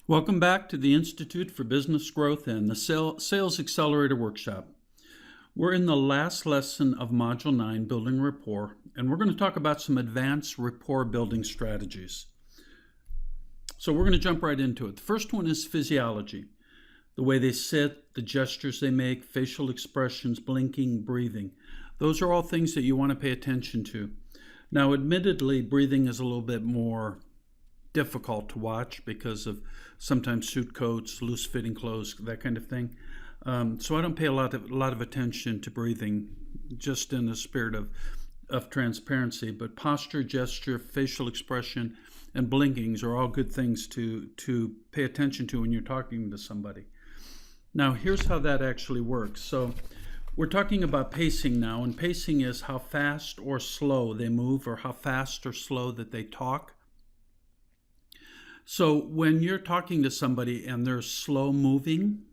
Welcome back to the Institute for Business Growth and the Sales Accelerator Workshop. We're in the last lesson of Module 9, Building Rapport, and we're going to talk about some advanced rapport building strategies. So we're going to jump right into it. The first one is physiology. The way they sit, the gestures they make, facial expressions, blinking, breathing. Those are all things that you want to pay attention to. Now, admittedly, breathing is a little bit more difficult to watch because of sometimes suit coats, loose-fitting clothes, that kind of thing. So I don't pay a lot of attention to breathing, just in the spirit of transparency. But posture, gesture, facial expression, and blinkings are all good things to pay attention to when you're talking to somebody. Now, here's how that actually works. So we're talking about pacing now, and pacing is how fast or slow they move, or how fast or slow that they talk. So when you're talking to somebody and they're slow moving,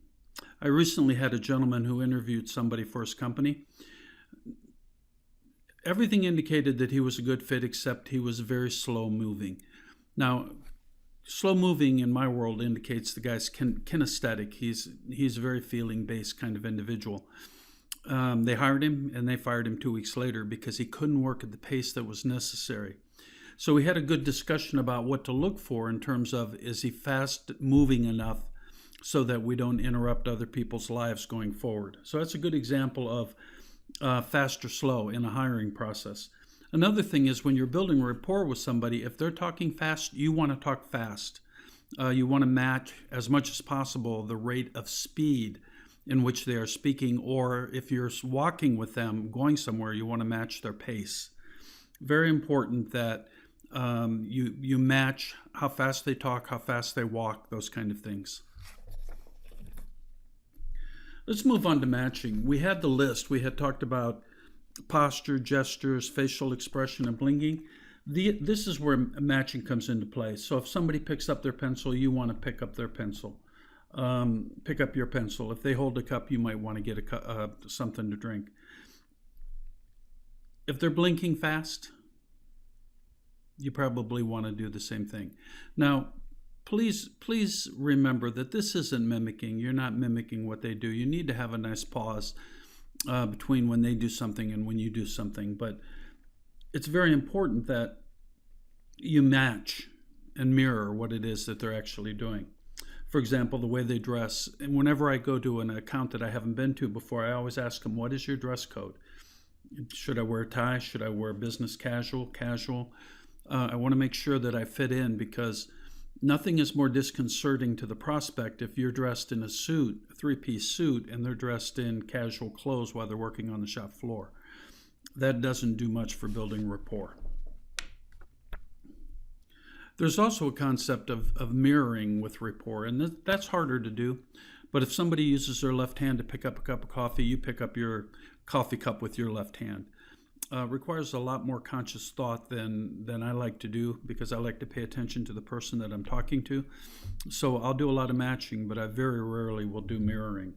I recently had a gentleman who interviewed somebody for his company. Everything indicated that he was a good fit, except he was very slow moving. Now, slow moving in my world indicates the guy's kinesthetic. He's a very feeling-based kind of individual. They hired him and they fired him 2 weeks later because he couldn't work at the pace that was necessary. So we had a good discussion about what to look for in terms of, is he fast moving enough so that we don't interrupt other people's lives going forward. So that's a good example of fast or slow in a hiring process. Another thing is when you're building rapport with somebody, if they're talking fast, you want to talk fast. You want to match as much as possible the rate of speed in which they are speaking, or if you're walking with them, going somewhere, you want to match their pace. Very important that you match how fast they talk, how fast they walk, those kind of things. Let's move on to matching. We had the list. We had talked about posture, gestures, facial expression, and blinking. This is where matching comes into play. So if somebody picks up their pencil, you want to pick up their pencil. Pick up your pencil. If they hold a cup, you might want to get something to drink. If they're blinking fast, you probably want to do the same thing. Now, please remember that this isn't mimicking. You're not mimicking what they do. You need to have a nice pause between when they do something and when you do something. But it's very important that you match and mirror what it is that they're actually doing. For example, the way they dress. And whenever I go to an account that I haven't been to before, I always ask them, what is your dress code? Should I wear a tie? Should I wear business casual? I want to make sure that I fit in, because nothing is more disconcerting to the prospect if you're dressed in a suit, a three-piece suit, and they're dressed in casual clothes while they're working on the shop floor. That doesn't do much for building rapport. There's also a concept of mirroring with rapport, and that's harder to do. But if somebody uses their left hand to pick up a cup of coffee, you pick up your coffee cup with your left hand. Requires a lot more conscious thought than I like to do, because I like to pay attention to the person that I'm talking to. So I'll do a lot of matching, but I very rarely will do mirroring.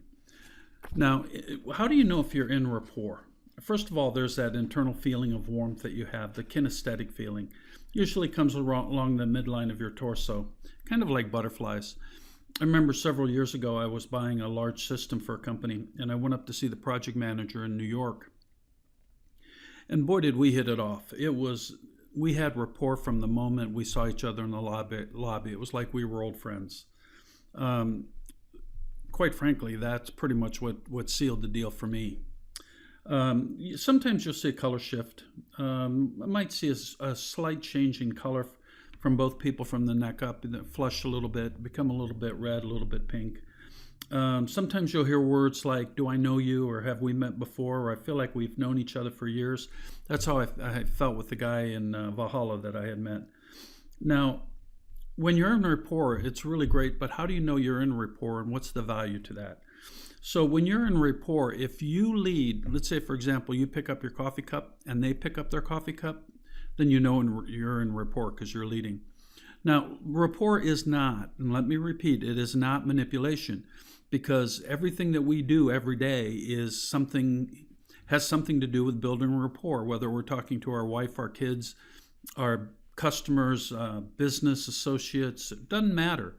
Now, how do you know if you're in rapport? First of all, there's that internal feeling of warmth that you have, the kinesthetic feeling. Usually comes along the midline of your torso, kind of like butterflies. I remember several years ago, I was buying a large system for a company, and I went up to see the project manager in New York. And boy, did we hit it off. We had rapport from the moment we saw each other in the lobby. It was like we were old friends. Quite frankly, that's pretty much what sealed the deal for me. Sometimes you'll see a color shift. I might see a slight change in color from both people from the neck up, and flush a little bit, become a little bit red, a little bit pink. Sometimes you'll hear words like, do I know you, or have we met before, or I feel like we've known each other for years. That's how I felt with the guy in Valhalla that I had met. Now, when you're in rapport, it's really great, but how do you know you're in rapport, and what's the value to that? So when you're in rapport, if you lead, let's say, for example, you pick up your coffee cup and they pick up their coffee cup, then you know you're in rapport because you're leading. Now, rapport is not, and let me repeat, it is not manipulation, because everything that we do every day has something to do with building rapport, whether we're talking to our wife, our kids, our customers, business associates, it doesn't matter.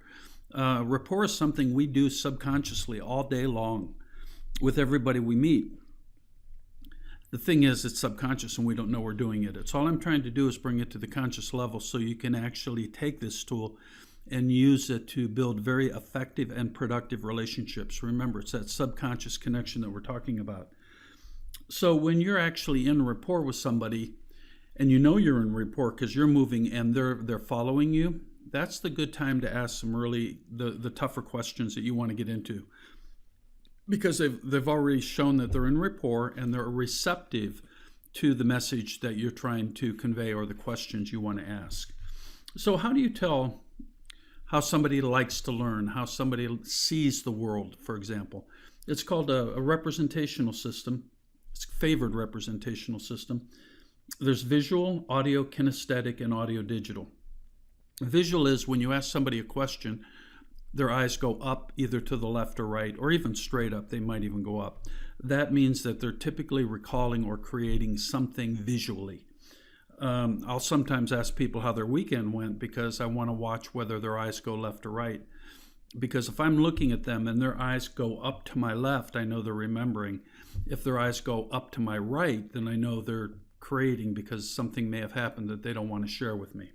Rapport is something we do subconsciously all day long with everybody we meet. The thing is, it's subconscious and we don't know we're doing it. It's all I'm trying to do is bring it to the conscious level so you can actually take this tool and use it to build very effective and productive relationships. Remember, it's that subconscious connection that we're talking about. So when you're actually in rapport with somebody, and you know you're in rapport because you're moving and they're following you, that's the good time to ask some really the tougher questions that you want to get into, because they've already shown that they're in rapport and they're receptive to the message that you're trying to convey or the questions you want to ask. So how do you tell how somebody likes to learn, how somebody sees the world, for example? It's called a representational system. It's a favored representational system. There's visual, audio, kinesthetic, and audio digital. Visual is when you ask somebody a question, their eyes go up either to the left or right, or even straight up. They might even go up. That means that they're typically recalling or creating something visually. I'll sometimes ask people how their weekend went because I want to watch whether their eyes go left or right. Because if I'm looking at them and their eyes go up to my left, I know they're remembering. If their eyes go up to my right, then I know they're creating because something may have happened that they don't want to share with me.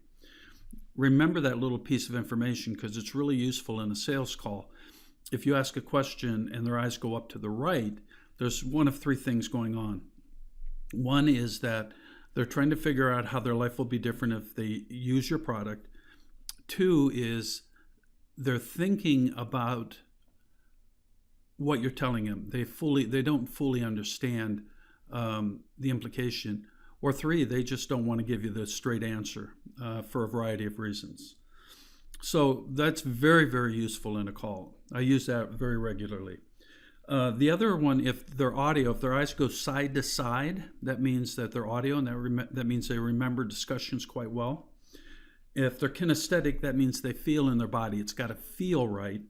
Remember that little piece of information because it's really useful in a sales call. If you ask a question and their eyes go up to the right, there's one of three things going on. One is that they're trying to figure out how their life will be different if they use your product. Two is they're thinking about what you're telling them. They don't fully understand the implication. Or three, they just don't want to give you the straight answer for a variety of reasons. So that's very, very useful in a call. I use that very regularly. The other one, if their eyes go side to side, that means that they're audio, and that means they remember discussions quite well. If they're kinesthetic, that means they feel in their body. It's got to feel right.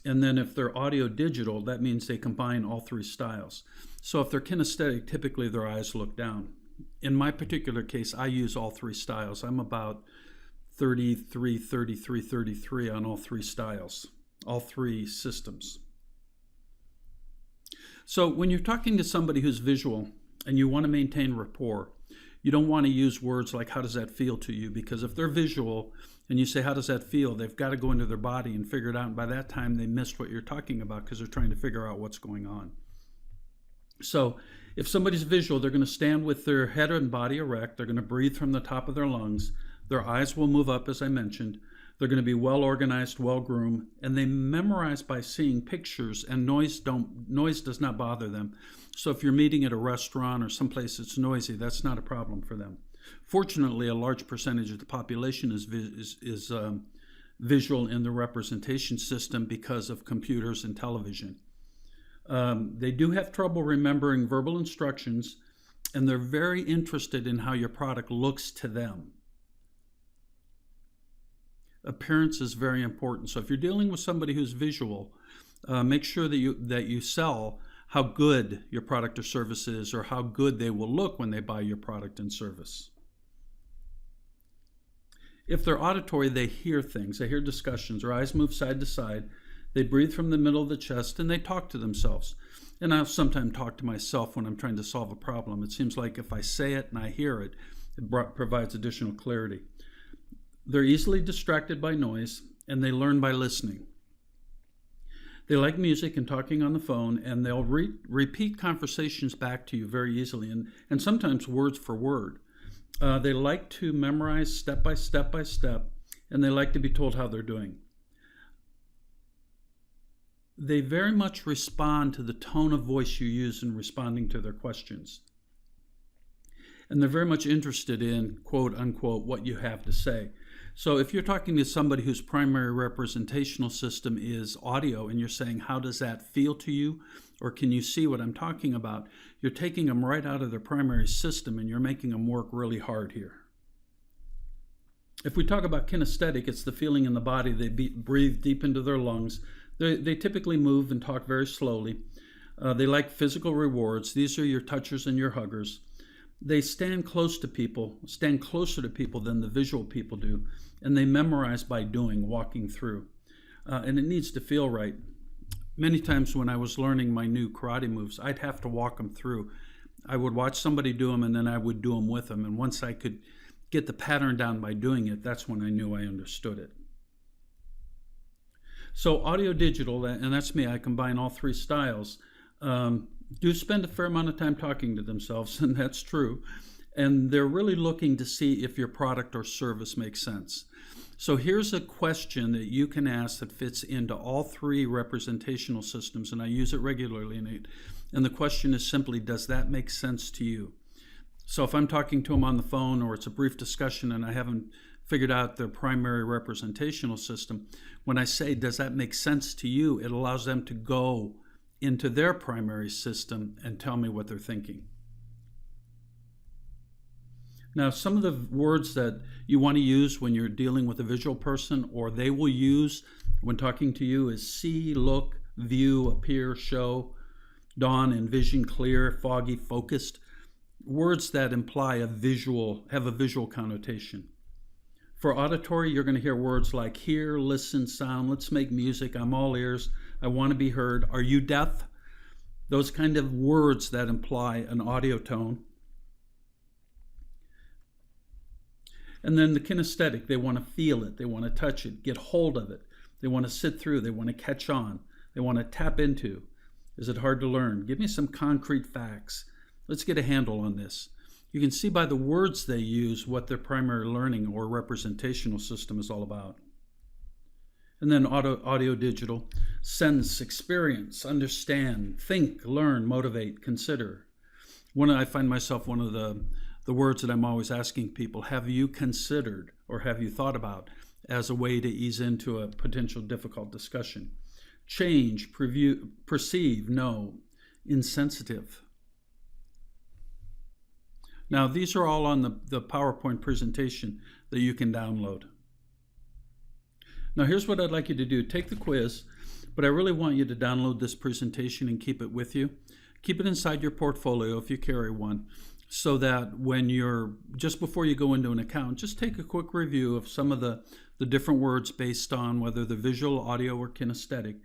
And then if they're audio digital, that means they combine all three styles. So if they're kinesthetic, typically their eyes look down. In my particular case, I use all three styles. I'm about 33, 33, 33 on all three styles, all three systems. So when you're talking to somebody who's visual and you want to maintain rapport, you don't want to use words like, how does that feel to you? Because if they're visual and you say, how does that feel? They've got to go into their body and figure it out. And by that time, they missed what you're talking about because they're trying to figure out what's going on. So if somebody's visual, they're going to stand with their head and body erect. They're going to breathe from the top of their lungs. Their eyes will move up, as I mentioned. They're going to be well organized, well groomed, and they memorize by seeing pictures, and noise does not bother them. So if you're meeting at a restaurant or someplace that's noisy, that's not a problem for them. Fortunately, a large percentage of the population is visual in the representation system because of computers and television. They do have trouble remembering verbal instructions, and they're very interested in how your product looks to them. Appearance is very important. So if you're dealing with somebody who's visual, make sure that you sell how good your product or service is, or how good they will look when they buy your product and service. If they're auditory, they hear things. They hear discussions. Their eyes move side to side. They breathe from the middle of the chest, and they talk to themselves. And I'll sometimes talk to myself when I'm trying to solve a problem. It seems like if I say it and I hear it, it provides additional clarity. They're easily distracted by noise, and they learn by listening. They like music and talking on the phone, and they'll repeat conversations back to you very easily, and sometimes word for word. They like to memorize step by step by step, and they like to be told how they're doing. They very much respond to the tone of voice you use in responding to their questions. And they're very much interested in, quote unquote, what you have to say. So if you're talking to somebody whose primary representational system is audio, and you're saying, how does that feel to you? Or can you see what I'm talking about? You're taking them right out of their primary system, and you're making them work really hard here. If we talk about kinesthetic, it's the feeling in the body. They breathe deep into their lungs. They typically move and talk very slowly. They like physical rewards. These are your touchers and your huggers. They stand closer to people than the visual people do, and they memorize by doing, walking through. and it needs to feel right. Many times when I was learning my new karate moves, I'd have to walk them through. I would watch somebody do them, and then I would do them with them. And once I could get the pattern down by doing it, that's when I knew I understood it. So audio digital, and that's me, I combine all three styles, do spend a fair amount of time talking to themselves, and that's true. And they're really looking to see if your product or service makes sense. So here's a question that you can ask that fits into all three representational systems, and I use it regularly, Nate. And the question is simply, does that make sense to you? So if I'm talking to them on the phone, or it's a brief discussion and I haven't figured out their primary representational system, when I say, does that make sense to you, it allows them to go into their primary system and tell me what they're thinking. Now, some of the words that you want to use when you're dealing with a visual person, or they will use when talking to you, is see, look, view, appear, show, dawn, envision, clear, foggy, focused. Words that imply have a visual connotation. For auditory, you're going to hear words like hear, listen, sound, let's make music, I'm all ears, I want to be heard, are you deaf? Those kind of words that imply an audio tone. And then the kinesthetic, they want to feel it, they want to touch it, get hold of it, they want to sit through, they want to catch on, they want to tap into. Is it hard to learn? Give me some concrete facts. Let's get a handle on this. You can see by the words they use what their primary learning or representational system is all about. And then audio digital, sense, experience, understand, think, learn, motivate, consider. I find myself one of the words that I'm always asking people, have you considered or have you thought about, as a way to ease into a potential difficult discussion. Change, perceive, know, insensitive. Now, these are all on the PowerPoint presentation that you can download. Now, here's what I'd like you to do. Take the quiz, but I really want you to download this presentation and keep it with you. Keep it inside your portfolio if you carry one, so that when just before you go into an account, just take a quick review of some of the different words based on whether they're visual, audio, or kinesthetic,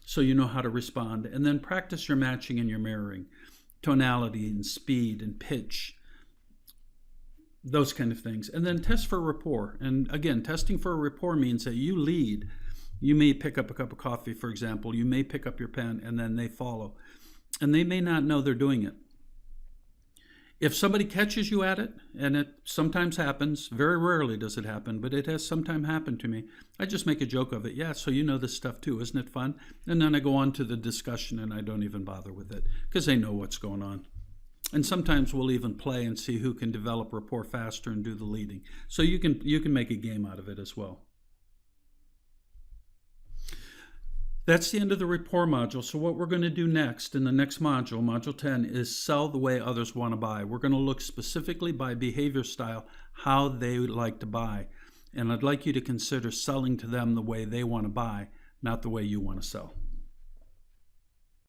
so you know how to respond. And then practice your matching and your mirroring, tonality and speed and pitch, those kind of things. And then test for rapport. And again, testing for a rapport means that you lead. You may pick up a cup of coffee, for example. You may pick up your pen, and then they follow. And they may not know they're doing it. If somebody catches you at it, and it sometimes happens, very rarely does it happen, but it has sometimes happened to me, I just make a joke of it. Yeah, so you know this stuff too, isn't it fun? And then I go on to the discussion, and I don't even bother with it, because they know what's going on. And sometimes we'll even play and see who can develop rapport faster and do the leading. So you can make a game out of it as well. That's the end of the rapport module. So what we're going to do next in the next module, module 10, is sell the way others want to buy. We're going to look specifically by behavior style, how they would like to buy. And I'd like you to consider selling to them the way they want to buy, not the way you want to sell.